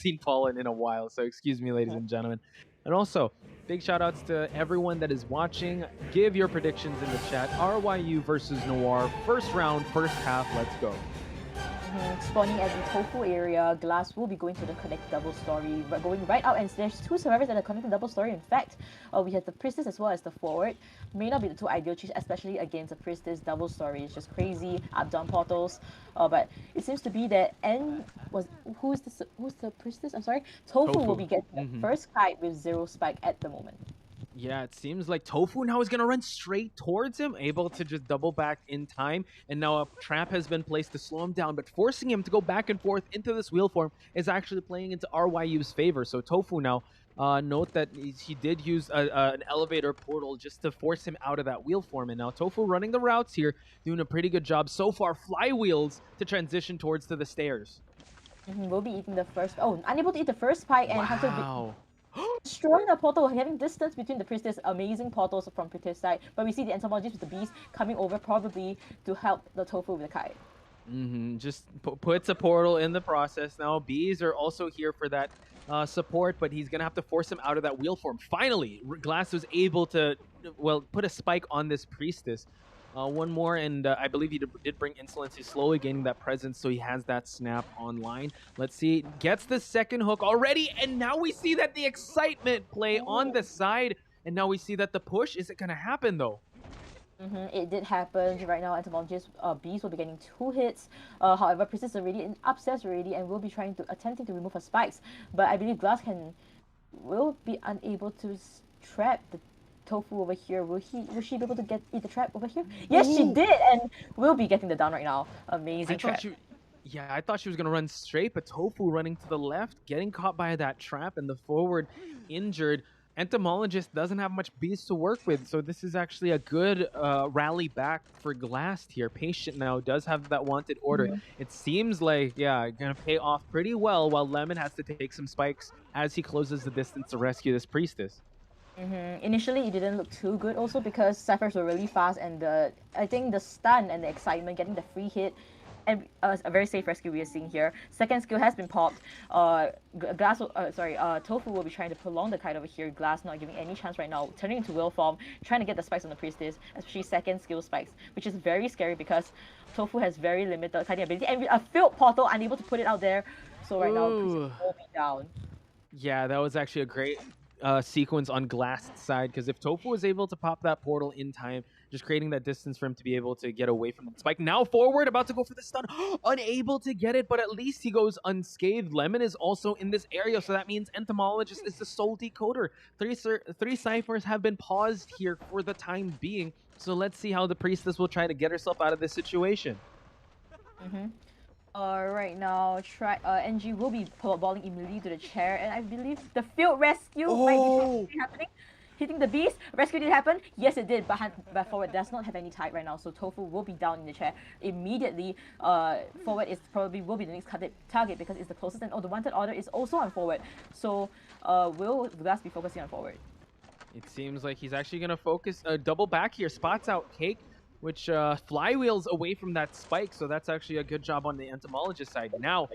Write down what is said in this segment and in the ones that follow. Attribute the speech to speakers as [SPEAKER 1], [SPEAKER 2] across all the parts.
[SPEAKER 1] seen Fallen in a while, so excuse me, ladies and gentlemen. And also, big shout outs to everyone that is watching. Give your predictions in the chat. RYU versus Nr. First round, first half, let's go.
[SPEAKER 2] Spawning at the Tofu area, Glass will be going to the connect double story, but going right out, and there's two survivors at the connect double story. In fact, we have the Priestess as well as the forward. May not be the two ideal choices, especially against the Priestess double story. It's just crazy up-down portals. But it seems to be that who's the Priestess? I'm sorry, Tofu will be getting the first kite with 0 spike at the moment.
[SPEAKER 1] Yeah, it seems like Tofu now is going to run straight towards him, able to just double back in time. And now a trap has been placed to slow him down, but forcing him to go back and forth into this wheel form is actually playing into RYU's favor. So Tofu now, note that he did use an elevator portal just to force him out of that wheel form. And now Tofu running the routes here, doing a pretty good job so far. Flywheels to transition towards to the stairs.
[SPEAKER 2] Will be eating the first... Oh, unable to eat the first pie, and Hunter... Destroying the portal, having distance between the Priestess, amazing portals from Priestess side, but we see the entomologist with the bees coming over probably to help the Tofu with the kite.
[SPEAKER 1] Just puts a portal in the process now. Bees are also here for that support, but he's going to have to force him out of that wheel form. Finally, Glass was able to, well, put a spike on this Priestess. One more, and I believe he did bring Insolence. He's slowly gaining that presence, so he has that snap online. Let's see. Gets the second hook already, and now we see that the excitement play on the side, and now we see that the push. Is it going to happen, though?
[SPEAKER 2] It did happen. Right now, Entomologist Beast will be getting 2 hits. However, Priestess is already upstairs already, and will be attempting to remove her spikes. But I believe Glass will be unable to trap the Tofu over here. Will she be able to eat the trap over here? Yes, she did, and will be getting the down right now. Amazing trap.
[SPEAKER 1] I thought she was going to run straight, but Tofu running to the left, getting caught by that trap, and the forward injured. Entomologist doesn't have much beast to work with, so this is actually a good rally back for Glass here. Patient now does have that wanted order. It seems like, yeah, going to pay off pretty well, while Lemon has to take some spikes as he closes the distance to rescue this Priestess.
[SPEAKER 2] Initially, it didn't look too good also because Cyphers were really fast, and I think the stun and the excitement, getting the free hit, and a very safe rescue we are seeing here. Second skill has been popped. Tofu will be trying to prolong the kite over here. Glass not giving any chance right now, turning into wheel form, trying to get the spikes on the Priestess, especially second skill spikes, which is very scary because Tofu has very limited kiting ability, and a filled portal, unable to put it out there. So right now, Priestess will be down.
[SPEAKER 1] Yeah, that was actually a great sequence on Glass' side, because if Tofu was able to pop that portal in time, just creating that distance for him to be able to get away from the spike. Now forward, about to go for the stun, unable to get it, but at least he goes unscathed. Lemon is also in this area, so that means Entomologist is the sole decoder. Three Cyphers have been paused here for the time being, so let's see how the Priestess will try to get herself out of this situation.
[SPEAKER 2] Right now, NG will be balling immediately to the chair, and I believe the field rescue might be happening. Hitting the beast, rescue did happen. Yes, it did, but forward does not have any tide right now, so Tofu will be down in the chair immediately. Forward will be the next target because it's the closest, and the wanted order is also on forward. So, will Glass be focusing on forward?
[SPEAKER 1] It seems like he's actually gonna focus double back here. Spots out Cake, which flywheels away from that spike, so that's actually a good job on the Entomologist side. Now,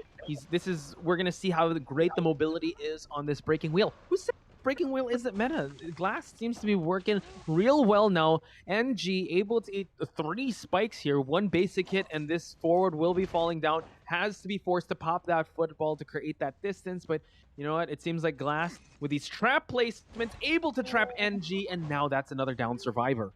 [SPEAKER 1] we're gonna see how great the mobility is on this breaking wheel. Who said breaking wheel isn't meta? Glass seems to be working real well now. NG able to eat 3 spikes here, 1 basic hit, and this forward will be falling down. Has to be forced to pop that football to create that distance, but you know what? It seems like Glass, with these trap placements, able to trap NG, and now that's another down survivor.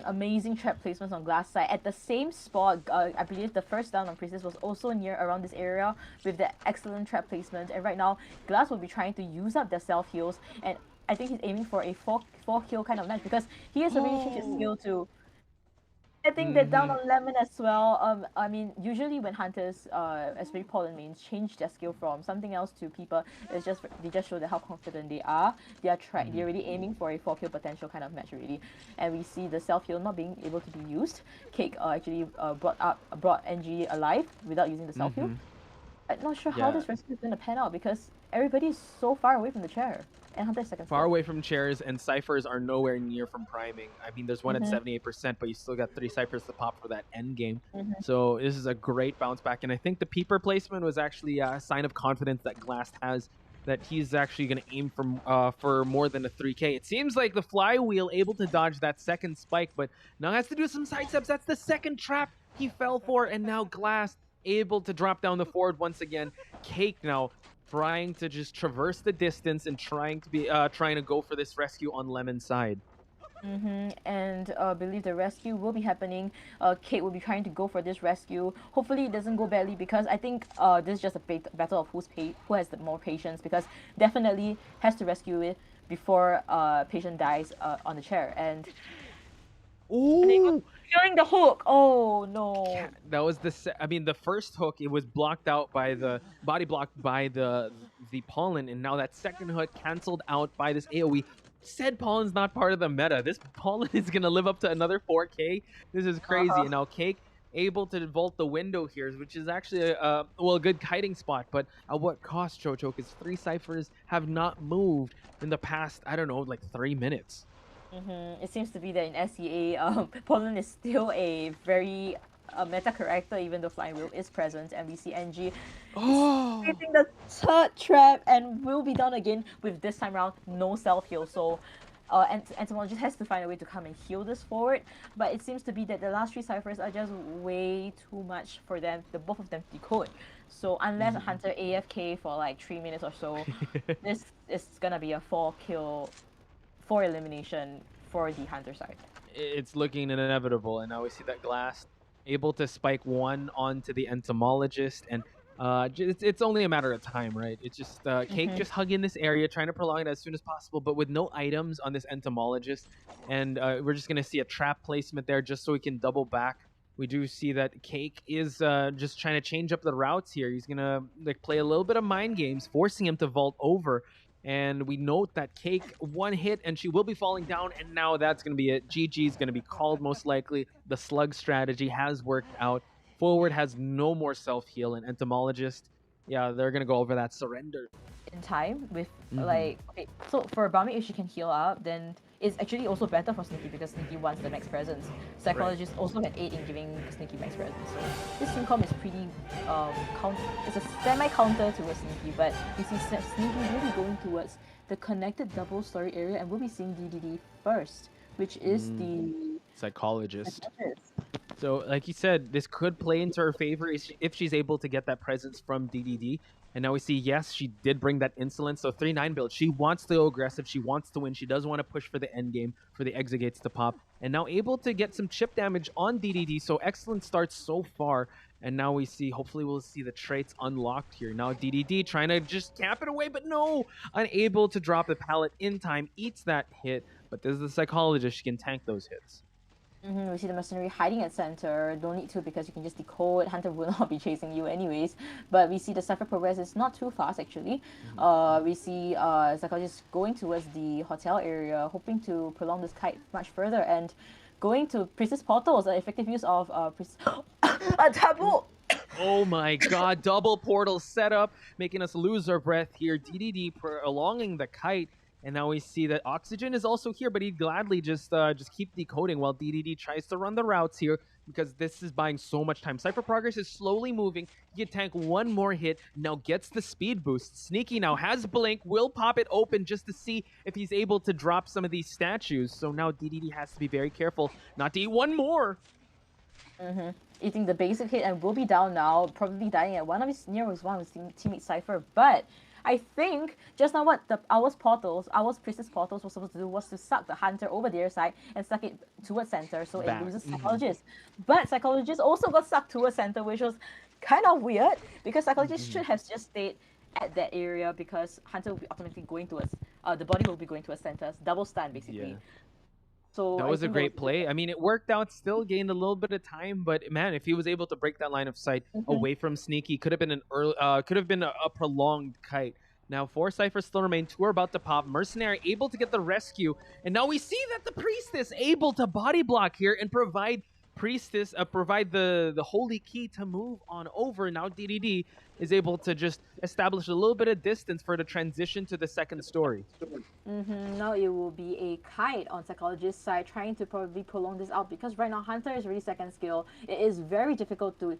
[SPEAKER 2] Amazing trap placements on Glass side. At the same spot, I believe the first down on Priestess was also near around this area with the excellent trap placement. And right now, Glass will be trying to use up their self-heals. And I think he's aiming for a 4-kill kind of match because he has already changed his skill to getting that down on Lemon as well. I mean, usually when hunters, especially pollen mains, change their skill from something else to Peeper, they just show that how confident they are. They're really aiming for a 4-kill potential kind of match already, and we see the self heal not being able to be used. Cake actually brought NG alive without using the self heal. I'm not sure how this rescue is going to pan out because everybody is so far away from the chair. And Hunter's second
[SPEAKER 1] Far away from chairs, and ciphers are nowhere near from priming. I mean, there's one at 78%, but you still got 3 ciphers to pop for that end game. So this is a great bounce back, and I think the peeper placement was actually a sign of confidence that Glass has, that he's actually going to aim for more than a 3K. It seems like the flywheel able to dodge that second spike, but now has to do some side steps. That's the second trap he fell for, and now Glass able to drop down the forward once again. Cake now trying to just traverse the distance and trying to go for this rescue on Lemon's side.
[SPEAKER 2] And I believe the rescue will be happening. Kate will be trying to go for this rescue. Hopefully it doesn't go badly because I think this is just a battle of who has the more patience, because definitely has to rescue it before patient dies on the chair. And
[SPEAKER 1] ooh,
[SPEAKER 2] during the hook. Oh no.
[SPEAKER 1] Yeah, that was the first hook, it was blocked out by the body blocked by the pollen, and now that second hook canceled out by this AoE. Said pollen's not part of the meta. This pollen is gonna live up to another 4K. This is crazy. And now Cake able to vault the window here, which is actually a good kiting spot, but at what cost, Chocho? Because 3 ciphers have not moved in the past, I don't know, like 3 minutes.
[SPEAKER 2] It seems to be that in SEA, Pollen is still a very meta character, even though Flying Wheel is present, and we see NG facing the third trap and will be done again with this time around no self-heal. So Entomologist has to find a way to come and heal this forward, but it seems to be that the last 3 ciphers are just way too much for them, both of them to decode. So unless Hunter AFK for like 3 minutes or so, this is gonna be a 4 elimination for the Hunter side.
[SPEAKER 1] It's looking inevitable, and now we see that Glass able to spike 1 onto the Entomologist, and it's only a matter of time, right? It's just Cake just hugging this area, trying to prolong it as soon as possible, but with no items on this Entomologist, and we're just gonna see a trap placement there just so he can double back. We do see that Cake is just trying to change up the routes here. He's gonna play a little bit of mind games, forcing him to vault over. And we note that Cake 1 hit and she will be falling down, and now that's going to be it. GG is going to be called most likely. The slug strategy has worked out. Forward has no more self-heal, and Entomologist, yeah, they're going to go over that surrender.
[SPEAKER 2] In time with okay, so for Bami, if she can heal up, then it's actually also better for Sneaky because Sneaky wants the max presence. Psychologist also had 8 in giving Sneaky max presence. So this team comp is pretty it's a semi-counter towards Sneaky, but we see Sneaky really going towards the connected double story area, and we'll be seeing DDD first, which is the
[SPEAKER 1] Psychologist. So like you said, this could play into her favor if she's able to get that presence from DDD. And now we see, yes, she did bring that insolence. So 3-9 build. She wants to go aggressive. She wants to win. She does want to push for the end game, for the exegates to pop. And now able to get some chip damage on DDD. So excellent start so far. And now we see, hopefully we'll see the traits unlocked here. Now DDD trying to just cap it away, but no! Unable to drop the pallet in time. Eats that hit. But this is the Psychologist. She can tank those hits.
[SPEAKER 2] We see the mercenary hiding at center. Don't need to because you can just decode. Hunter will not be chasing you anyways. But we see the Cypher progress is not too fast actually. We see Psychologist going towards the hotel area, hoping to prolong this kite much further, and going to Priestess Portals, an effective use of a taboo.
[SPEAKER 1] Oh my god, double portal setup, making us lose our breath here. DDD prolonging the kite. And now we see that Oxygen is also here, but he'd gladly just keep decoding while DDD tries to run the routes here because this is buying so much time. Cypher Progress is slowly moving. He can tank 1 more hit, now gets the speed boost. Sneaky now has Blink, will pop it open just to see if he's able to drop some of these statues. So now DDD has to be very careful not to eat 1 more.
[SPEAKER 2] Eating the basic hit and will be down now, probably dying at one of his teammate Cypher, but I think just now what our Priestess Portals was supposed to do was to suck the Hunter over their side and suck it towards center, so it loses Psychologist. But Psychologist also got sucked towards center, which was kind of weird because Psychologist should have just stayed at that area because Hunter will be automatically going towards, the body will be going towards center, double stun basically.
[SPEAKER 1] Yeah.
[SPEAKER 2] So
[SPEAKER 1] that was a great play. I mean, it worked out, still gained a little bit of time, but man, if he was able to break that line of sight away from Sneaky, could have been a prolonged kite. Now 4 ciphers still remain, 2 are about to pop. Mercenary able to get the rescue, and now we see that the Priestess able to body block here and provide the holy key to move on over. Now DDD is able to just establish a little bit of distance for the transition to the second story.
[SPEAKER 2] Now it will be a kite on Psychologist's side, trying to probably prolong this out, because right now Hunter is really second skill. It is very difficult to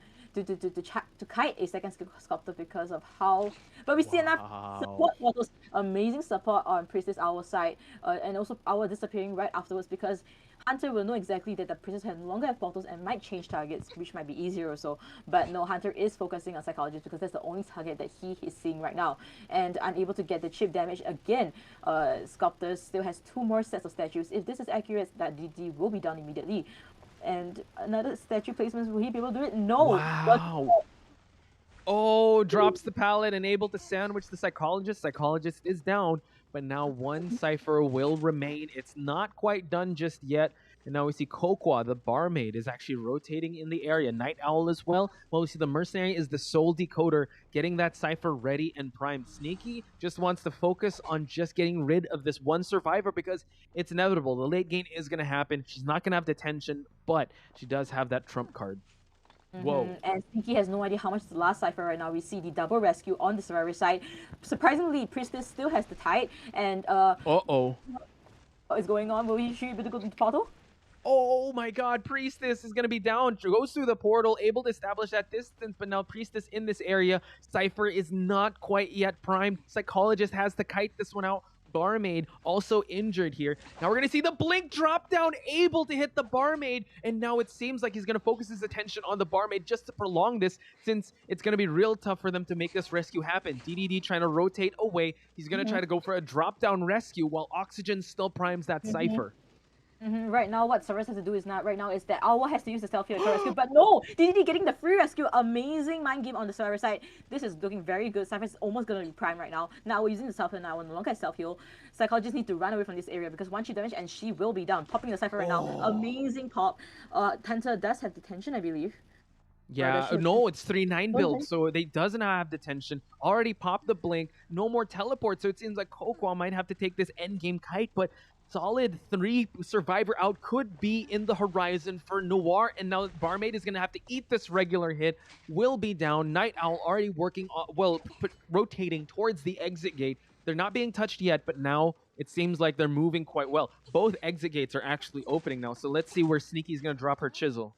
[SPEAKER 2] kite a second skill sculptor because of how. But we see enough support for those amazing support on Priestess Owl's side, and also Owl disappearing right afterwards, because Hunter will know exactly that the Priestess no longer have portals and might change targets, which might be easier or so. But no, Hunter is focusing on Psychologist because that's the only target that he is seeing right now. And unable to get the chip damage again, Sculptor still has 2 more sets of statues. If this is accurate, that DD will be done immediately. And another statue placement, will he be able to do it? No.
[SPEAKER 1] Wow. Oh, drops the pallet and able to sandwich the Psychologist. Psychologist is down, but now 1 Cypher will remain. It's not quite done just yet. And now we see Kokwa, the barmaid, is actually rotating in the area. Night Owl as well. Well, we see the Mercenary is the sole decoder, getting that Cypher ready and primed. Sneaky just wants to focus on just getting rid of this 1 survivor because it's inevitable. The late game is going to happen. She's not going to have detention, but she does have that trump card. Whoa.
[SPEAKER 2] And Sneaky has no idea how much is the last Cypher right now. We see the double rescue on the survivor side. Surprisingly, Priestess still has the tide, and what is going on? Will she be able to go to the portal?
[SPEAKER 1] Oh my god, Priestess is going to be down. Goes through the portal, able to establish that distance, but now Priestess in this area. Cypher is not quite yet primed. Psychologist has to kite this one out. Barmaid also injured here. Now we're going to see the blink drop down, able to hit the barmaid, and now it seems like he's going to focus his attention on the barmaid just to prolong this, since it's going to be real tough for them to make this rescue happen. DDD trying to rotate away. He's going to try to go for a drop down rescue while Oxygen still primes that Cypher.
[SPEAKER 2] Right now, what Cyrus has to do is that Owl has to use the stealth here to rescue, but no! DDD getting the free rescue. Amazing mind game on the Cyrus side. This is looking very good. Cypher is almost going to be prime right now. Now we're using the self heal now, no longer has self heal. Psychologist need to run away from this area because once she damage and she will be down. Popping the Cypher right now. Amazing pop. Hunter does have detention, I believe.
[SPEAKER 1] Yeah, no, it's 3-9 build, so they doesn't have detention. Already popped the blink, no more teleport, so it seems like Kokwa might have to take this endgame kite, but solid 3 survivor out could be in the horizon for Noir, and now Barmaid is going to have to eat this regular hit, will be down. Night Owl already working, rotating towards the exit gate. They're not being touched yet, but now it seems like they're moving quite well. Both exit gates are actually opening now, so let's see where Sneaky's going to drop her chisel.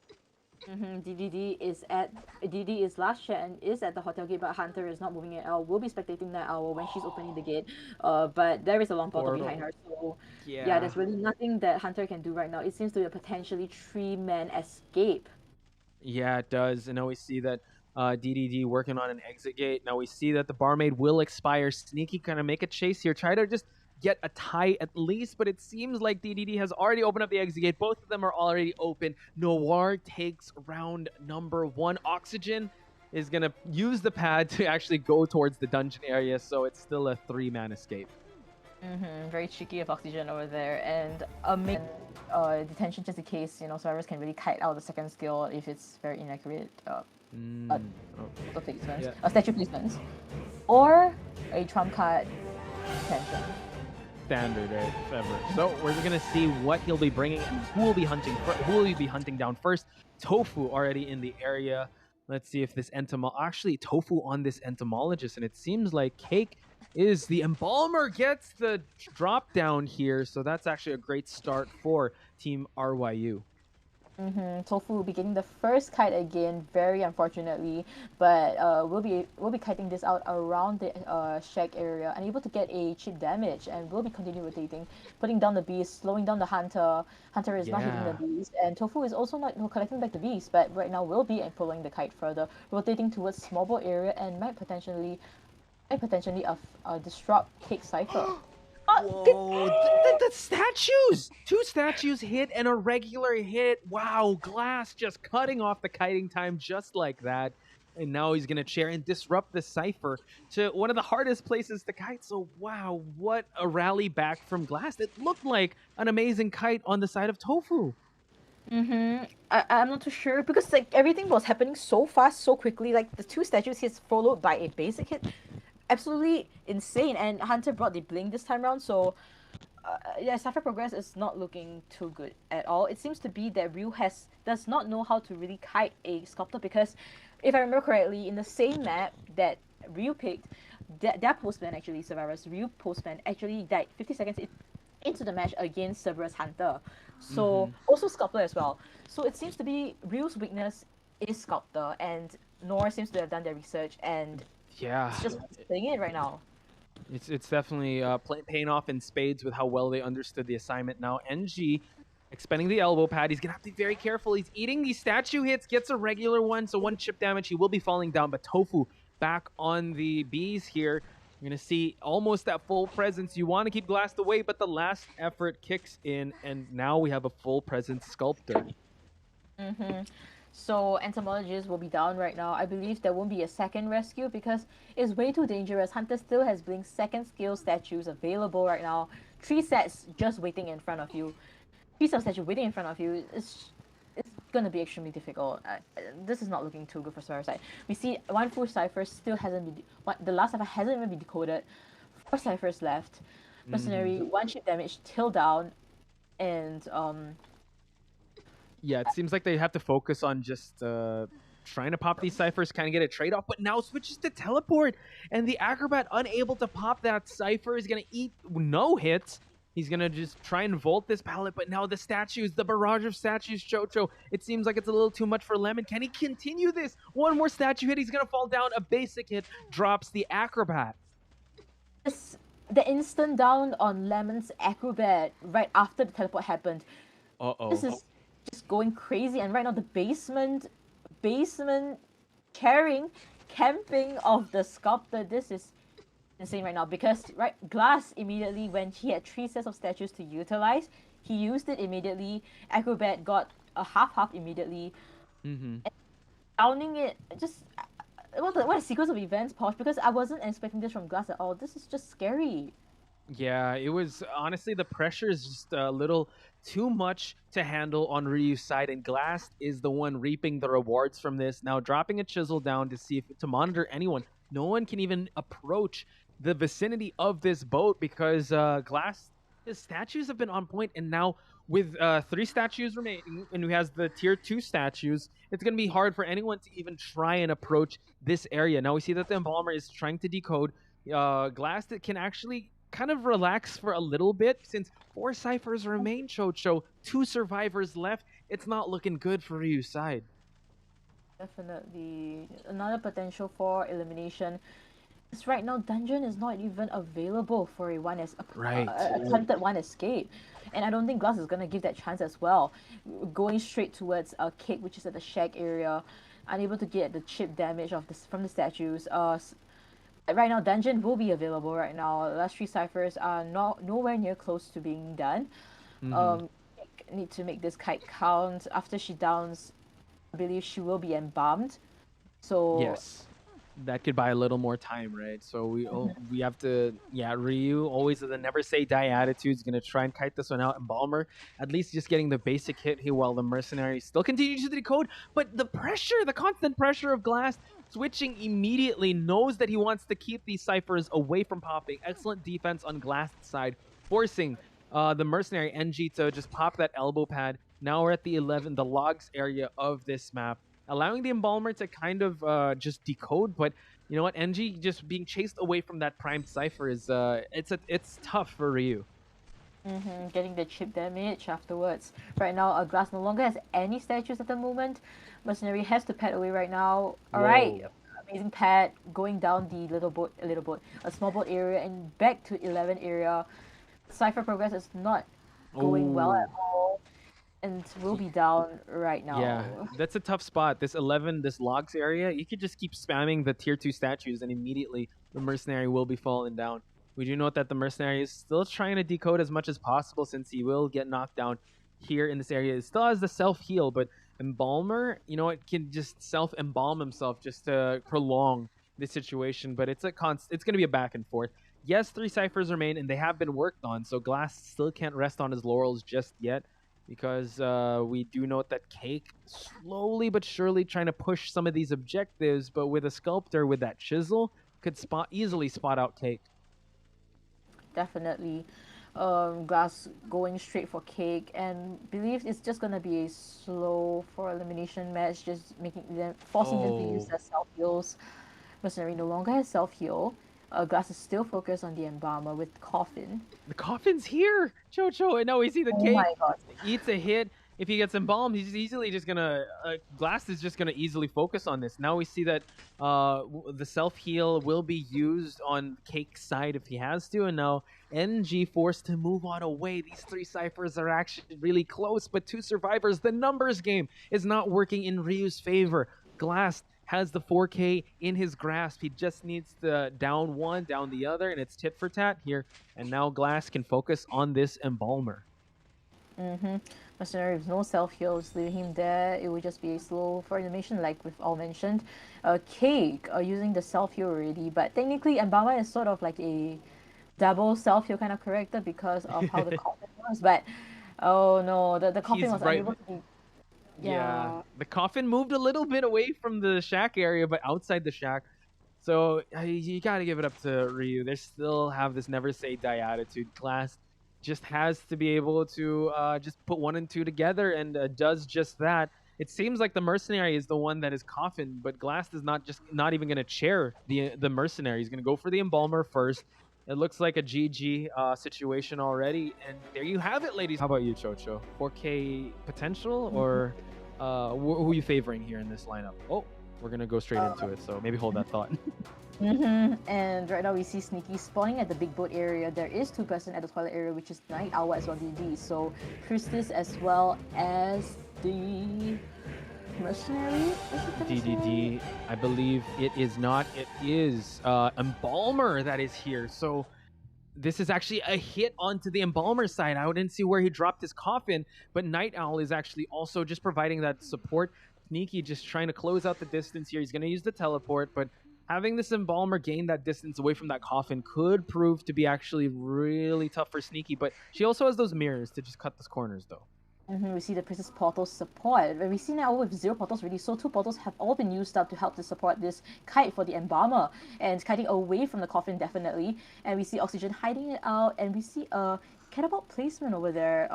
[SPEAKER 2] DDD is last shot and is at the hotel gate, but Hunter is not moving at all. We'll be spectating that hour when she's opening the gate. But there is a long portal behind her, so yeah, there's really nothing that Hunter can do right now. It seems to be a potentially 3-man escape.
[SPEAKER 1] Yeah, it does. And now we see that DDD working on an exit gate. Now we see that the barmaid will expire. Sneaky kind of make a chase here, try to just get a tie at least, but it seems like DDD has already opened up the exit gate. Both of them are already open. Noir takes round number 1. Oxygen is going to use the pad to actually go towards the dungeon area, so it's still a 3-man escape.
[SPEAKER 2] Very cheeky of Oxygen over there, and detention just in case, survivors can really kite out the second skill if it's very inaccurate. Statue placements, or a trump card detention.
[SPEAKER 1] Standard, right? Ever. So we're gonna see what he'll be bringing and who will be hunting down first. Tofu already in the area. Let's see if this actually Tofu on this entomologist, and it seems like Cake is the embalmer, gets the drop down here. So that's actually a great start for Team RYU.
[SPEAKER 2] Tofu will be getting the first kite again, very unfortunately, but we'll be kiting this out around the shack area, unable to get a chip damage, and we'll be continue rotating, putting down the beast, slowing down the hunter. Hunter is not hitting the beast, and Tofu is also not collecting back the beast, but right now will be following the kite further, rotating towards small ball area, and might potentially disrupt Cake Cypher.
[SPEAKER 1] Whoa, the statues! 2 statues hit and a regular hit. Wow, Glass just cutting off the kiting time just like that. And now he's going to chair and disrupt the Cypher to one of the hardest places to kite. So, wow, what a rally back from Glass. It looked like an amazing kite on the side of Tofu.
[SPEAKER 2] I'm not too sure because everything was happening so fast, so quickly. The 2 statues hits followed by a basic hit. Absolutely insane, and Hunter brought the blink this time around, so Cypher progress is not looking too good at all. It seems to be that Ryu does not know how to really kite a sculptor because if I remember correctly, in the same map that RYU picked, their postman actually, Survivors, RYU postman actually died 50 seconds into the match against Cerberus Hunter. So, also Sculptor as well. So it seems to be RYU's weakness is Sculptor, and Nor seems to have done their research, and it's just playing it right now.
[SPEAKER 1] It's definitely paying off in spades with how well they understood the assignment. Now, NG expending the elbow pad. He's going to have to be very careful. He's eating these statue hits, gets a regular one, so 1 chip damage. He will be falling down, but Tofu back on the Bs here. You're going to see almost that full presence. You want to keep Glassed away, but the last effort kicks in, and now we have a full presence Sculptor.
[SPEAKER 2] So Entomologist will be down right now. I believe there won't be a second rescue because it's way too dangerous. Hunter still has Blink's second skill statues available right now. 3 sets just waiting in front of you. 3 sets statues waiting in front of you. It's gonna be extremely difficult. This is not looking too good for Survivor side. We see 1 full cipher still hasn't been... the last cipher hasn't even been decoded. 4 ciphers left. Mercenary, 1 chip damage, till down. And
[SPEAKER 1] yeah, it seems like they have to focus on just trying to pop these ciphers, kind of get a trade-off, but now switches to teleport, and the Acrobat unable to pop that cipher is going to eat no hits. He's going to just try and vault this pallet, but now the statues, the barrage of statues, Chocho, it seems like it's a little too much for Lemon. Can he continue this? 1 more statue hit, he's going to fall down. A basic hit drops the Acrobat.
[SPEAKER 2] The instant down on Lemon's Acrobat right after the teleport happened. This is just going crazy, and right now the basement camping of the Sculptor. This is insane right now because Glass immediately, when he had 3 sets of statues to utilize, he used it immediately. Acrobat got a half immediately. And downing it, just what a sequence of events, Posh, because I wasn't expecting this from Glass at all. This is just scary.
[SPEAKER 1] Yeah, it was honestly, the pressure is just a little too much to handle on RYU's side, and Glass is the one reaping the rewards from this. Now dropping a chisel down to monitor anyone. No one can even approach the vicinity of this boat because Glass, his statues have been on point, and now with 3 statues remaining, and who has the tier 2 statues, it's going to be hard for anyone to even try and approach this area. Now we see that the Embalmer is trying to decode. Glass that can actually kind of relax for a little bit since 4 ciphers remain, Chocho. 2 survivors left. It's not looking good for RYU's side.
[SPEAKER 2] Definitely. Another potential for elimination. It's right now, Dungeon is not even available for a attempted 1 escape. And I don't think Glass is going to give that chance as well. Going straight towards Cake, which is at the shack area. Unable to get the chip damage from the statues. Right now, Dungeon will be available right now. The last 3 ciphers are nowhere near close to being done. Need to make this kite count. After she downs, I believe she will be embalmed. So
[SPEAKER 1] yes, that could buy a little more time, right? So we have to, RYU always with the never say die attitude is gonna try and kite this one out. Embalmer at least just getting the basic hit here while the Mercenary still continues to decode. But the pressure, the constant pressure of Glass switching immediately, knows that he wants to keep these ciphers away from popping. Excellent defense on Glass' side, forcing the Mercenary NG to just pop that elbow pad. Now we're at the the logs area of this map, allowing the Embalmer to kind of just decode. But you know what, NG just being chased away from that primed cipher is it's tough for RYU.
[SPEAKER 2] Getting the chip damage afterwards. Right now, Glass no longer has any statues at the moment. Mercenary has to pad away right now. Alright, amazing pad, going down the a small boat area and back to 11 area. Cypher progress is not going well at all, and will be down right now.
[SPEAKER 1] Yeah, that's a tough spot. This logs area, you could just keep spamming the tier 2 statues and immediately the Mercenary will be falling down. We do note that the Mercenary is still trying to decode as much as possible since he will get knocked down here in this area. It still has the self-heal, but Embalmer, you know, it can just self-embalm himself just to prolong this situation. But it's going to be a back and forth. Yes, 3 ciphers remain, and they have been worked on, so Glass still can't rest on his laurels just yet because we do note that Cake slowly but surely trying to push some of these objectives, but with a Sculptor with that chisel, could easily spot out Cake.
[SPEAKER 2] Definitely. Glass going straight for Cake, and believe it's just gonna be a slow for elimination match, just making them forcing them to use their self heals. Mercenary no longer has self heal. Glass is still focused on the Embalmer with Coffin.
[SPEAKER 1] The Coffin's here, Chocho, and now we see the
[SPEAKER 2] Oh
[SPEAKER 1] Cake
[SPEAKER 2] my god.
[SPEAKER 1] eats a hit. If he gets embalmed, he's easily just gonna Glass is just gonna easily focus on this. Now we see that the self heal will be used on Cake's side if he has to, and now NG forced to move on away. These three ciphers are actually really close, but two survivors. The numbers game is not working in Ryu's favor. Glass has the 4K in his grasp. He just needs to down one, down the other, and it's tit for tat here. And now Glass can focus on this Embalmer.
[SPEAKER 2] Mercenary with no self heals, leaving him there. It would just be a slow for animation, like we've all mentioned. Cake using the self heal already, but technically Embalmer is sort of like a double self heal kind of character because of how the Coffin was. But oh no, the Coffin was unable to be.
[SPEAKER 1] Yeah, the Coffin moved a little bit away from the shack area, but outside the shack. So you gotta give it up to Ryu. They still have this never say die attitude. Glass just has to be able to just put one and two together, and does just that. It seems like the Mercenary is the one that is Coffin, but Glass is not even going to chair the Mercenary. He's going to go for the Embalmer first. It looks like a GG situation already, and there you have it, ladies. How about you, Chocho? 4K potential, or who are you favoring here in this lineup? Oh, we're going to go straight into it, so maybe hold that thought.
[SPEAKER 2] And right now we see Sneaky spawning at the big boat area. There is 2% at the toilet area, which is Night Owl as well, DD. So Christis as well as the Mercenary.
[SPEAKER 1] DDD, I believe it is not. It is Embalmer that is here. So this is actually a hit onto the Embalmer side. I didn't see where he dropped his Coffin, but Night Owl is actually also just providing that support. Sneaky just trying to close out the distance here. He's going to use the teleport, but having this Embalmer gain that distance away from that Coffin could prove to be actually really tough for Sneaky, but she also has those mirrors to just cut those corners, though.
[SPEAKER 2] We see the Princess Portal support. We see now with 0 portals already, so 2 portals have all been used up to help to support this kite for the Embalmer, and kiting away from the Coffin definitely. And we see Oxygen hiding it out, and we see a catapult placement over there,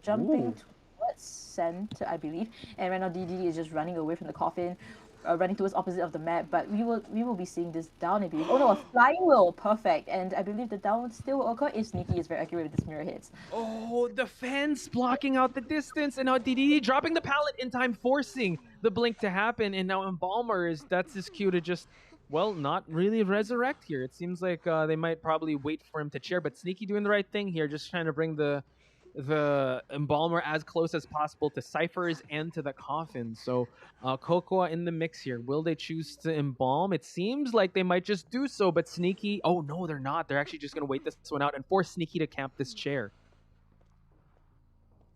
[SPEAKER 2] jumping towards center, I believe. And right now DD is just running away from the Coffin. Running towards opposite of the map, but we will be seeing this down, I believe. Oh no, a flying wheel, perfect. And I believe the down still will occur if Sneaky is very accurate with this mirror hits.
[SPEAKER 1] Oh, the fence blocking out the distance, and now DD dropping the pallet in time, forcing the blink to happen. And now Embalmer that's his cue to just, well, not really resurrect here. It seems like they might probably wait for him to chair, but Sneaky doing the right thing here, just trying to bring the Embalmer as close as possible to ciphers and to the Coffin. So Cocoa in the mix here. Will they choose to embalm? It seems like they might just do so, but Sneaky, oh no, they're not. They're actually just going to wait this one out and force Sneaky to camp this chair.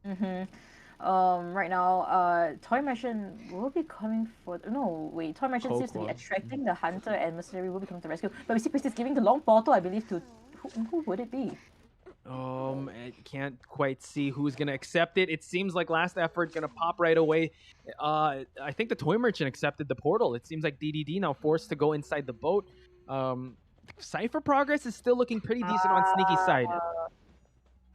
[SPEAKER 2] Right now, Toy Merchant will be coming for... No, wait. Toy Merchant seems to be attracting the Hunter, and Mercenary will be coming to rescue. But we see Priestess giving the long portal, I believe, to... Who would it be?
[SPEAKER 1] I can't quite see who's going to accept it. It seems like Last Effort going to pop right away. I think the Toy Merchant accepted the portal. It seems like DDD now forced to go inside the boat. Cypher progress is still looking pretty decent on Sneaky's side.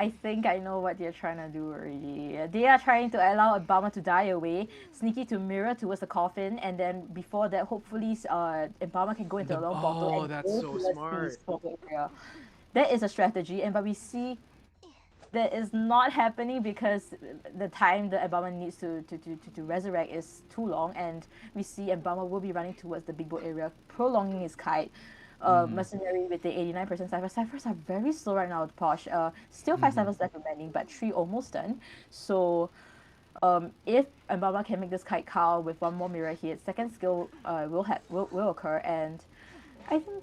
[SPEAKER 2] I think I know what they're trying to do already. They are trying to allow Embalmer to die away, Sneaky to mirror towards the Coffin, and then before that, hopefully, Embalmer can go into the long portal and
[SPEAKER 1] that's so smart.
[SPEAKER 2] That is a strategy, but we see that is not happening because the time the Embalmer needs to resurrect is too long, and we see Embalmer will be running towards the big boat area, prolonging his kite. Mercenary with the 89% ciphers. Ciphers are very slow right now, Posh. Still 5 ciphers left remaining, but 3 almost done. So if Embalmer can make this kite cow with 1 more mirror hit, second skill will occur, and I think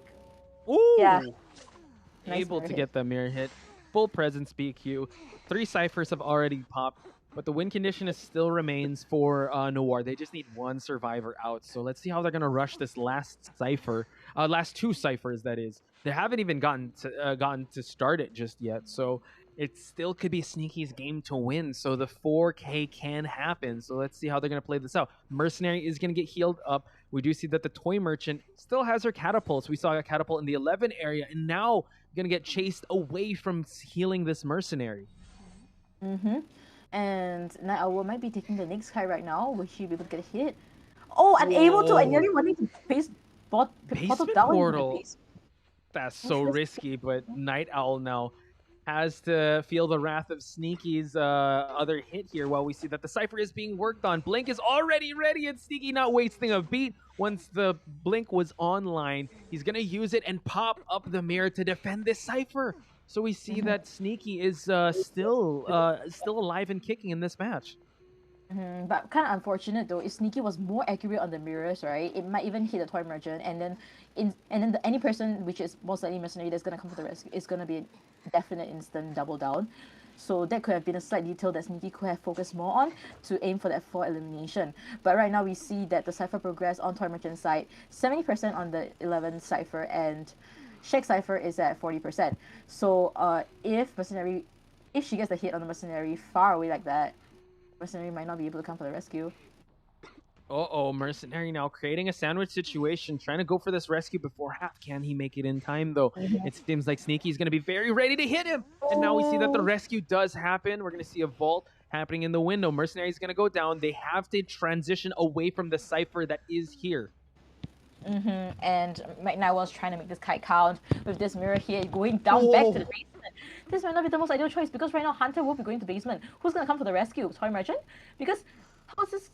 [SPEAKER 2] yeah.
[SPEAKER 1] Able to get the mirror hit. Full presence BQ. 3 ciphers have already popped, but the win condition still remains for Noir. They just need 1 survivor out. So let's see how they're going to rush this last cipher. Last 2 ciphers, that is. They haven't even gotten to start it just yet. So it still could be Sneaky's game to win. So the 4K can happen. So let's see how they're going to play this out. Mercenary is going to get healed up. We do see that the Toy Merchant still has her catapults. We saw a catapult in the 11 area, and now going to get chased away from healing this Mercenary.
[SPEAKER 2] And Night Owl might be taking the next guy right now. Will she be able to get a hit? Oh, unable to. I nearly wanted to face portal down.
[SPEAKER 1] Portal. That's so risky, but Night Owl now has to feel the wrath of Sneaky's other hit here while we see that the Cypher is being worked on. Blink is already ready, and Sneaky not wasting a beat. Once the Blink was online, he's going to use it and pop up the mirror to defend this Cypher. So we see that Sneaky is still alive and kicking in this match.
[SPEAKER 2] But kind of unfortunate though, if Sneaky was more accurate on the mirrors, right, it might even hit the Toy Merchant, and then any person which is most likely Mercenary that's gonna come for the rescue is gonna be a definite instant double down. So that could have been a slight detail that Sneaky could have focused more on to aim for that 4 elimination. But right now we see that the Cypher progress on Toy Merchant's side, 70% on the 11 Cypher, and Shake Cypher is at 40%. So if she gets the hit on the Mercenary far away like that, Mercenary might not be able to come for the rescue.
[SPEAKER 1] Mercenary now creating a sandwich situation, trying to go for this rescue before half. Can he make it in time, though? It seems like Sneaky is going to be very ready to hit him. And now we see that the rescue does happen. We're going to see a vault happening in the window. Mercenary is going to go down. They have to transition away from the Cypher that is here.
[SPEAKER 2] And right now I was trying to make this kite count with this mirror here going down back to the basement. This might not be the most ideal choice because right now Hunter will be going to basement. Who's going to come for the rescue? Toy Merchant? Because how's this?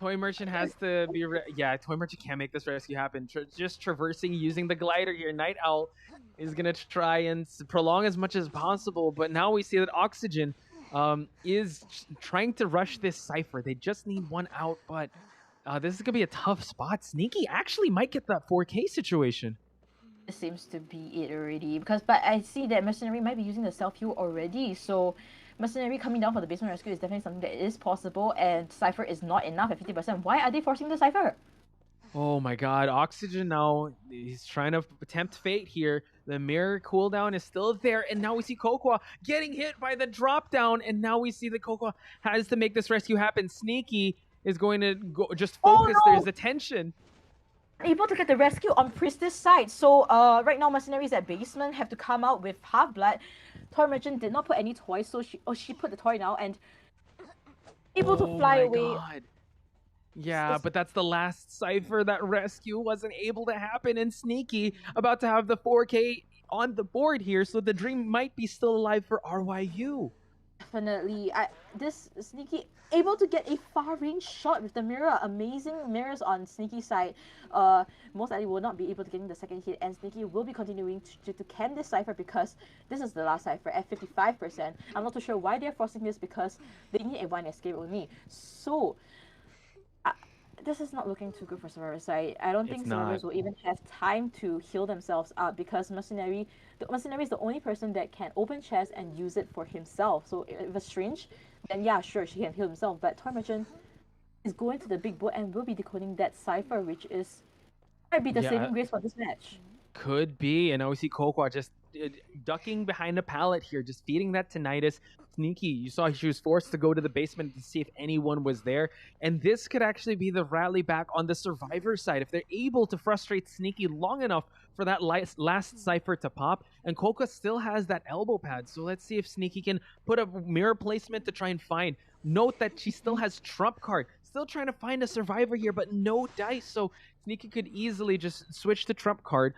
[SPEAKER 1] Toy Merchant has to be... Toy Merchant can't make this rescue happen. Just traversing using the glider here. Night Owl is going to try and prolong as much as possible. But now we see that Oxygen is trying to rush this Cypher. They just need one out, but this is going to be a tough spot. Sneaky actually might get that 4K situation.
[SPEAKER 2] This seems to be it already. But I see that Mercenary might be using the self-heal already. So Mercenary coming down for the basement rescue is definitely something that is possible. And Cypher is not enough at 50%. Why are they forcing the Cypher?
[SPEAKER 1] Oh my god. Oxygen now, he's trying to tempt fate here. The mirror cooldown is still there. And now we see Cocoa getting hit by the drop down. And now we see that Cocoa has to make this rescue happen. Sneaky is going to just focus.
[SPEAKER 2] Oh, no.
[SPEAKER 1] There's a tension.
[SPEAKER 2] Able to get the rescue on Priestess side. So right now Mercenaries at basement have to come out with half blood. Toy Merchant did not put any toys, so she put the toy now and able to fly away. God.
[SPEAKER 1] Yeah, but that's the last Cypher. That rescue wasn't able to happen, and Sneaky about to have the 4K on the board here, so the dream might be still alive for RYU.
[SPEAKER 2] Definitely. This Sneaky able to get a far range shot with the mirror. Amazing mirrors on Sneaky's side. Most likely will not be able to get in the second hit, and Sneaky will be continuing to camp this Cypher because this is the last Cypher at 55%. I'm not too sure why they're forcing this because they need a one escape only. So this is not looking too good for Survivor's side. I don't think Survivors will even have time to heal themselves up because Mercenary is the only person that can open chest and use it for himself. So if it's Strange, then yeah, sure, she can heal himself. But Toy Merchant is going to the big boat and will be decoding that Cypher, which might be the saving grace for this match.
[SPEAKER 1] Could be. And now we see Cocoa just ducking behind a pallet here, just feeding that tinnitus. Sneaky, you saw she was forced to go to the basement to see if anyone was there. And this could actually be the rally back on the Survivor side. If they're able to frustrate Sneaky long enough for that last Cypher to pop. And Cocoa still has that elbow pad. So let's see if Sneaky can put a mirror placement to try and find. Note that she still has trump card. Still trying to find a Survivor here, but no dice. So Sneaky could easily just switch to trump card,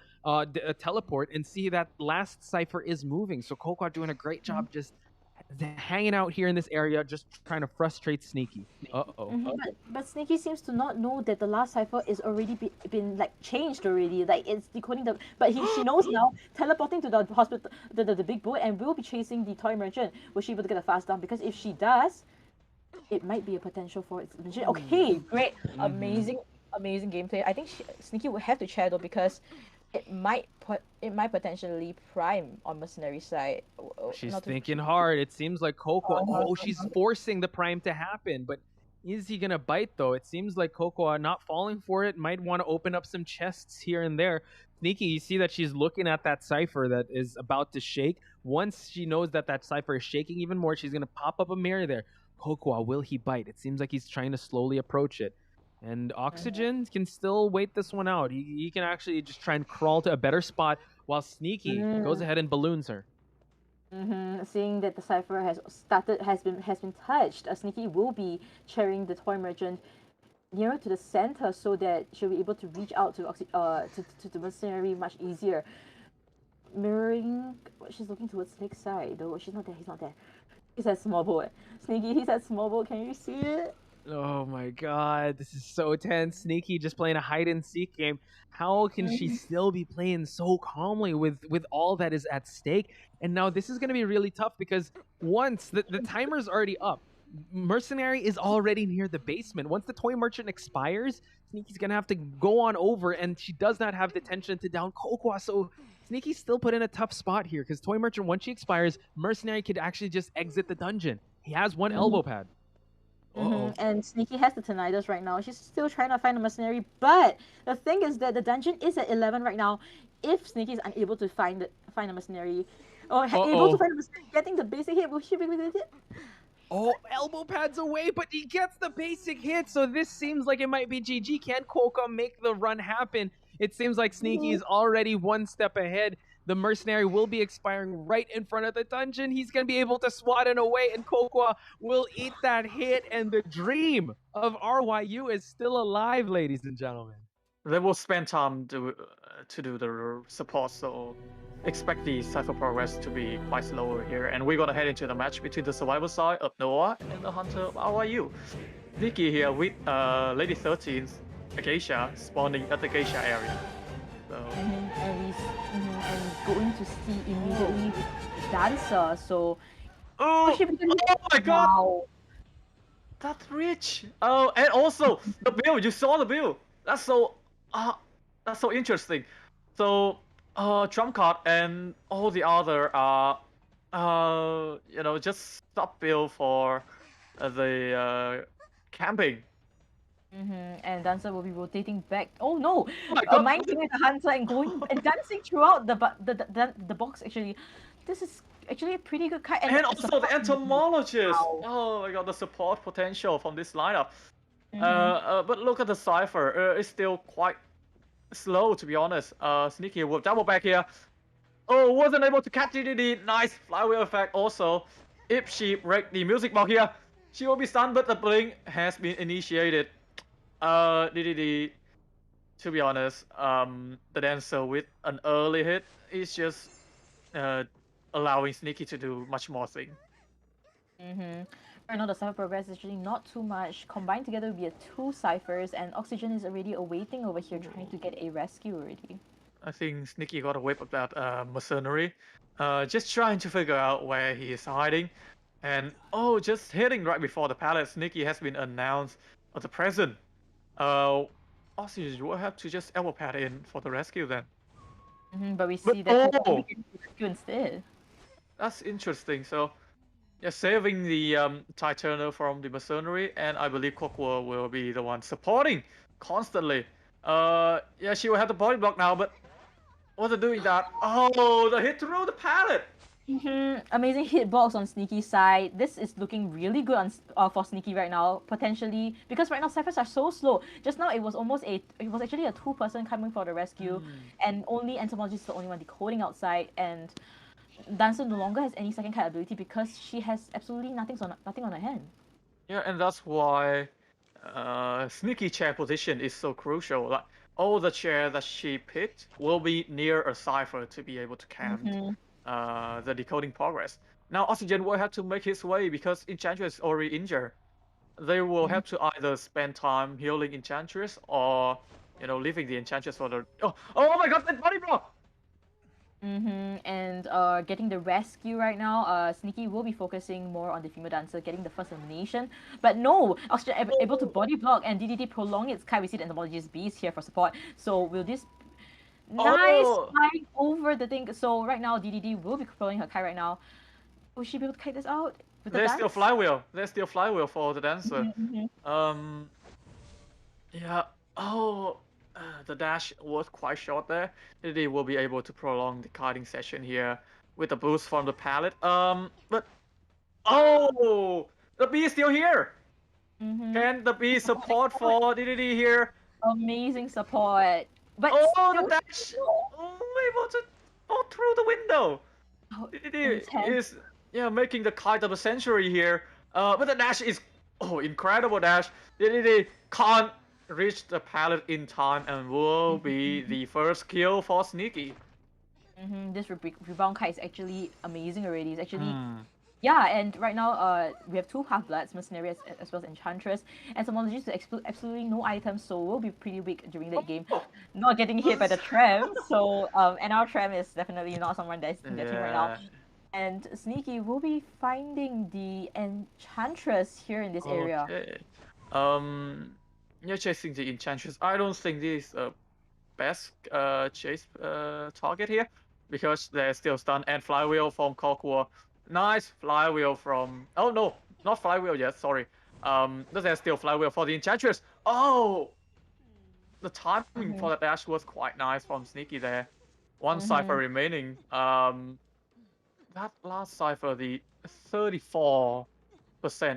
[SPEAKER 1] teleport, and see that last Cypher is moving. So Cocoa doing a great job just hanging out here in this area, just trying to frustrate Sneaky.
[SPEAKER 2] But Sneaky seems to not know that the last Cypher is already been like changed already. Like it's decoding the. But she knows now, teleporting to the hospital, the big boat, and will be chasing the Toy Merchant. Was she able to get a fast down? Because if she does, it might be a potential for its elimination. Okay, great, amazing gameplay. I think Sneaky will have to chair though because it might potentially prime on Mercenary's side.
[SPEAKER 1] She's thinking hard. It seems like Cocoa. She's forcing the prime to happen, but is he gonna bite though? It seems like Cocoa not falling for it. Might want to open up some chests here and there Sneaky, you see that she's looking at that cipher that is about to shake. Once she knows that that cipher is shaking even more, she's going to pop up a mirror there. Kokwa, will he bite? It seems like he's trying to slowly approach it. And Oxygen can still wait this one out. He can actually just try and crawl to a better spot while Sneaky goes ahead and balloons her.
[SPEAKER 2] Seeing that the cipher has been touched, Sneaky will be carrying the toy merchant nearer to the center so that she'll be able to reach out to the mercenary much easier. Mirroring, she's looking towards Snake's side though. She's not there. He's not there. He's at small boat. Sneaky, he's at small boat. Can you see it?
[SPEAKER 1] Oh my god, this is so tense. Sneaky just playing a hide and seek game. How can she still be playing so calmly with all that is at stake? And now this is going to be really tough because once the timer's already up, Mercenary is already near the basement. Once the toy merchant expires, Sneaky's going to have to go on over, and she does not have the tension to down Kokwa. So Sneaky's still put in a tough spot here because toy merchant, once she expires, Mercenary could actually just exit the dungeon. He has one elbow pad.
[SPEAKER 2] And Sneaky has the tinnitus right now. She's still trying to find a mercenary, but the thing is that the dungeon is at 11 right now. If Sneaky is unable to find a mercenary, or able to find a mercenary, getting the basic hit, will she be able to hit it?
[SPEAKER 1] Oh, elbow pads away, but he gets the basic hit, so this seems like it might be GG. Can Kokwa make the run happen? It seems like Sneaky is already one step ahead. The mercenary will be expiring right in front of the dungeon. He's going to be able to swat it away, and Kokwa will eat that hit, and the dream of RYU is still alive, ladies and gentlemen.
[SPEAKER 3] They will spend time to do the support, so expect the cycle progress to be quite slower here. And we're going to head into the match between the survivor side of Noah and the hunter of RYU. Nikki here with Lady 13's Geisha spawning at the Geisha area. So.
[SPEAKER 2] And going to see immediately with the dancer. So,
[SPEAKER 3] oh my god!
[SPEAKER 2] Wow.
[SPEAKER 3] That's rich. Oh, and also the build. You saw the build. That's so interesting. So, trump card and all the other just sub build for the camping.
[SPEAKER 2] And dancer will be rotating back. Oh no! Mind with the hunter and going and dancing throughout the box. Actually, this is actually a pretty good card.
[SPEAKER 3] And also the entomologist.
[SPEAKER 2] Wow.
[SPEAKER 3] Oh my god, the support potential from this lineup. But look at the cipher. It's still quite slow, to be honest. Sneaky will double back here. Oh, wasn't able to catch DDD. Nice flywheel effect. Also, if she break the music box here, she will be stunned. But the blink has been initiated. DDD, to be honest, the dancer with an early hit is just allowing Sneaky to do much more things.
[SPEAKER 2] Right now the cipher progress is actually not too much. Combined together will be a 2 ciphers, and Oxygen is already awaiting over here trying to get a rescue already.
[SPEAKER 3] I think Sneaky got a whip of that mercenary. Just trying to figure out where he is hiding. And just hitting right before the pallet, Sneaky has been announced as the present. Oxygen will have to just elbow pad in for the rescue then.
[SPEAKER 2] But we see that Kokwa can rescue instead.
[SPEAKER 3] That's interesting. So, yeah, saving the Titana from the mercenary, and I believe Kokwa will be the one supporting constantly. Yeah, she will have the body block now, but wasn't doing that. Oh, the hit through the pallet.
[SPEAKER 2] Amazing hitbox on Sneaky's side. This is looking really good on for Sneaky right now, potentially, because right now ciphers are so slow. Just now it was actually a 2-person coming for the rescue, and only Entomologist is the only one decoding outside, and Dancer no longer has any second card ability because she has absolutely nothing on her hand.
[SPEAKER 3] Yeah, and that's why Sneaky chair position is so crucial. Like all the chair that she picked will be near a cipher to be able to count the decoding progress. Now Oxygen will have to make his way because Enchantress is already injured. They will have to either spend time healing Enchantress or leaving the Enchantress for the oh my god, that body block!
[SPEAKER 2] And getting the rescue right now, Sneaky will be focusing more on the female dancer, getting the first elimination. But no, Oxygen able to body block, and DDD prolong its Kai. We see the Entomologist Beast here for support. So will this nice flying over the thing? So right now, DDD will be controlling her Kai right now. Will she be able to kite this out?
[SPEAKER 3] There's still flywheel. There's still flywheel for the dancer. Yeah. the dash was quite short there. They will be able to prolong the kiting session here with a boost from the pallet. But oh, the B is still here. Can the B support for DDD here?
[SPEAKER 2] Amazing support. But
[SPEAKER 3] Oh,
[SPEAKER 2] still,
[SPEAKER 3] the dash! Oh, able to fall through the window.
[SPEAKER 2] oh,
[SPEAKER 3] DDD
[SPEAKER 2] intense.
[SPEAKER 3] is making the kite of the century here. But the dash is incredible dash. DDD can't reach the pallet in time and will be the first kill for Sneaky.
[SPEAKER 2] This rebound kite is actually amazing already. It's actually yeah, and right now we have two half-bloods, Mercenary as well as Enchantress. Entomologists with absolutely no items, so will be pretty weak during late game. Not getting hit by the tram, so and our tram is definitely not someone that's in the team right now. And Sneaky will be finding the Enchantress here in this area.
[SPEAKER 3] You're chasing the Enchantress. I don't think this is a best chase target here because they're still stunned. And Flywheel from Kokwa. Nice Flywheel from... Oh no, not Flywheel yet, sorry. But there's still Flywheel for the Enchantress. Oh! The timing for the dash was quite nice from Sneaky there. One cipher remaining. That last cipher, the 34%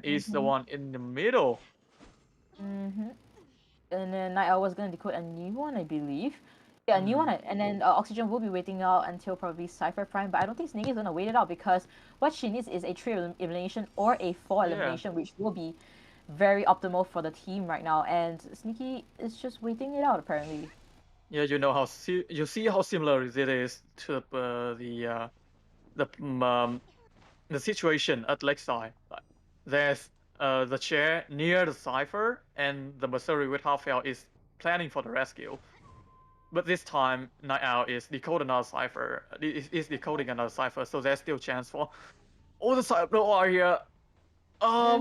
[SPEAKER 3] is the one in the middle.
[SPEAKER 2] And then Night Owl was gonna decode a new one, I believe. Yeah, a new one, and then Oxygen will be waiting out until probably Cypher Prime, but I don't think Sneaky is gonna wait it out because what she needs is a 3 elimination or a 4 elimination, which will be very optimal for the team right now. And Sneaky is just waiting it out apparently.
[SPEAKER 3] Yeah, you know how you see how similar it is to the situation at Lakeside. There's the chair near the cipher, and the Mercenary with half health is planning for the rescue. But this time, Night Owl is decoding another cipher. Is decoding another cipher, so there's still chance for all the cipher are here. I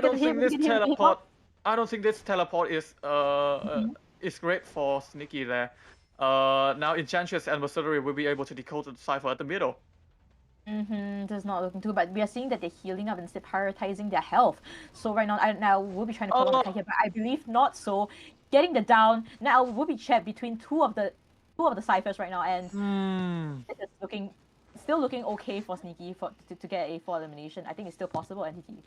[SPEAKER 3] don't think this teleport. I don't think this teleport is great for Sneaky there. Now Enchantress and Mercenary will be able to decode the cipher at the middle.
[SPEAKER 2] That's not looking too bad. We are seeing that they're healing up instead of prioritizing their health. So right now we'll be trying to follow the kite here, but I believe not. So getting the down now will be trapped between two of the ciphers right now, and it is still looking okay for Sneaky to get a 4 elimination. I think it's still possible, NTT.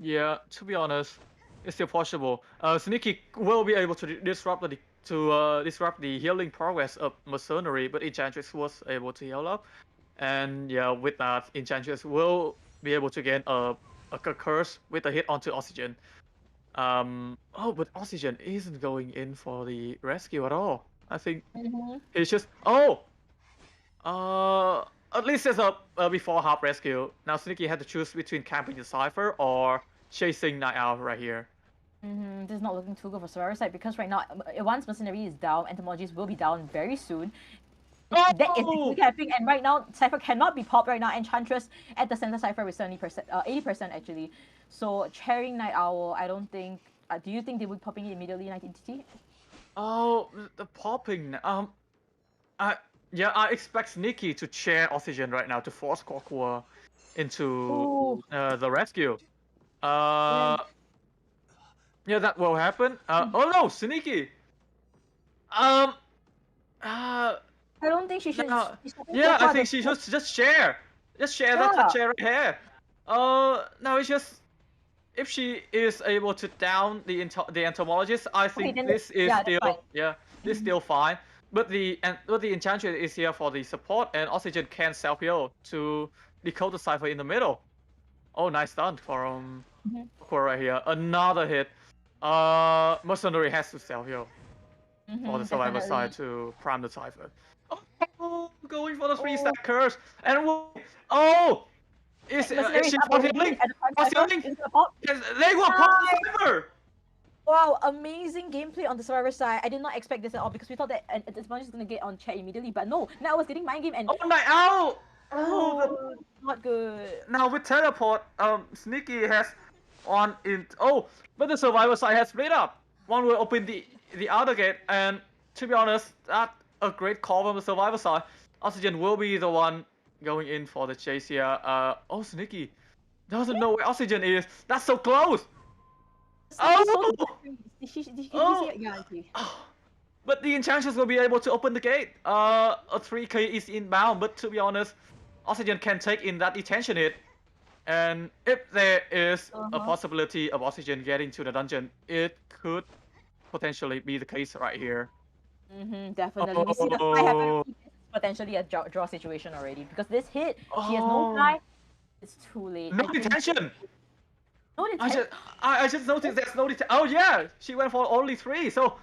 [SPEAKER 3] Yeah, to be honest, it's still possible. Sneaky will be able to disrupt the healing progress of Mercenary, but Enchantress was able to heal up. And yeah, with that, Enchantress will be able to gain a curse with a hit onto Oxygen. But Oxygen isn't going in for the rescue at all. I think he's just... at least there's a before half rescue. Now Sneaky had to choose between camping the Cypher or chasing Night Owl right here.
[SPEAKER 2] This is not looking too good for Survivor side because right now, once Mercenary is down, Entomologies will be down very soon. That is happening, and right now Cypher cannot be popped right now. Enchantress at the center Cypher with 80% actually. So chairing Night Owl, I don't think. Do you think they would popping it immediately, Night Entity?
[SPEAKER 3] Oh, the popping. I expect Sneaky to chair Oxygen right now to force Kokwa into the rescue. Yeah, that will happen. Oh no, Sneaky.
[SPEAKER 2] I don't think she should.
[SPEAKER 3] Yeah, I think she should just share. Just share that chair right here. Now it's just if she is able to down the entomologist, I think this is this still fine. But the Enchantress is here for the support, and Oxygen can self heal to decode the cipher in the middle. Oh, nice stun from right here. Another hit. Mercenary has to self heal for the survivor side to prime the cipher. Oh, going for the 3-stack curse, and is she for healing? They will pop the cipher.
[SPEAKER 2] Wow, amazing gameplay on the Survivor side. I did not expect this at all because we thought that this one is gonna get on chat immediately, but no. Now I was getting mind game and
[SPEAKER 3] Night Owl.
[SPEAKER 2] Not good.
[SPEAKER 3] Now with teleport, Sneaky has one in. But the Survivor side has split up. One will open the other gate, and to be honest, that's a great call from the Survivor side. Oxygen will be the one going in for the chase here. Sneaky doesn't know where Oxygen is. That's so close.
[SPEAKER 2] Did she see it? Yeah, I see.
[SPEAKER 3] But the Enchantress will be able to open the gate. A 3k is inbound, but to be honest, Oxygen can take in that detention hit. And if there is a possibility of Oxygen getting to the dungeon, it could potentially be the case right here.
[SPEAKER 2] Definitely. We see the fly happen. Potentially a draw situation already because this hit, she has no fly. It's too late.
[SPEAKER 3] No detention.
[SPEAKER 2] No detention.
[SPEAKER 3] I just noticed there's no detention. Oh yeah, she went for only 3. So